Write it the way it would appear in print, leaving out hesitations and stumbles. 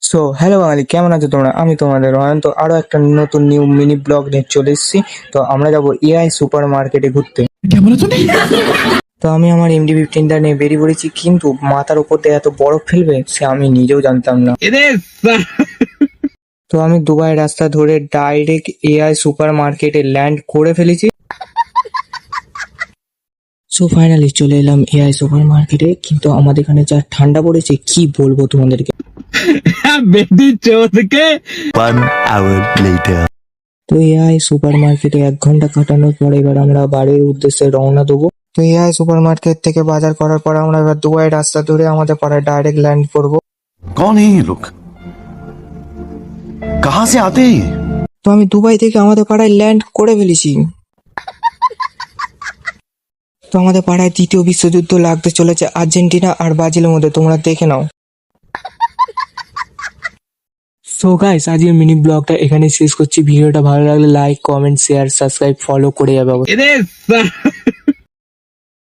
So hello বাঙালি, কেমন আছো তোমরা? আমি তোমাদের অয়ন্ত আরো একটা নতুন নিউ মিনি ব্লগ নিয়ে চলে এসেছি। তো আমরা যাব এআই সুপার মার্কেটে ঘুরতে। তো আমি আমার MD-15টা নিয়ে বেরিয়ে পড়েছি, কিন্তু মাথার উপর দিয়ে এত বরফ ফেলবে সে আমি নিজেও জানতাম না। তো আমি দুবাই রাস্তা ধরে ডাইরেক্ট এআই সুপার মার্কেটে ল্যান্ড করে ফেলেছি। সো ফাইনালি চলে এলাম এআই সুপার মার্কেটে, কিন্তু আমাদের এখানে যা ঠান্ডা পড়েছে কি বলবো তোমাদেরকে। বেটি চোদ কে 1 hour later. তো এআই সুপার মার্কেটে 1 ঘন্টা কাটানোর পর এবার আমরা বাড়ির উদ্দেশ্যে রওনা দেবো। তো এআই সুপার মার্কেট থেকে বাজার করার পর আমরা এবার দুবাই রাস্তা ধরে আমাদের পাড়ায় ডাইরেক্ট ল্যান্ড করবো। कौन है ये लोग? कहाँ से आते हैं ये? তো আমি দুবাই থেকে আমাদের পাড়ায় ল্যান্ড করে ফেলেছি। তো আমাদের পাড়ায় দ্বিতীয় বিশ্বযুদ্ধ লাগতে চলেছে আর্জেন্টিনা আর ব্রাজিলের মধ্যে, তোমরা দেখে নাও। সো গাইস, আজকের মিনি ব্লগটা এখানে শেষ করছি। ভিডিওটা ভালো লাগলে like, comment, share, subscribe, follow করে যাবে। এরে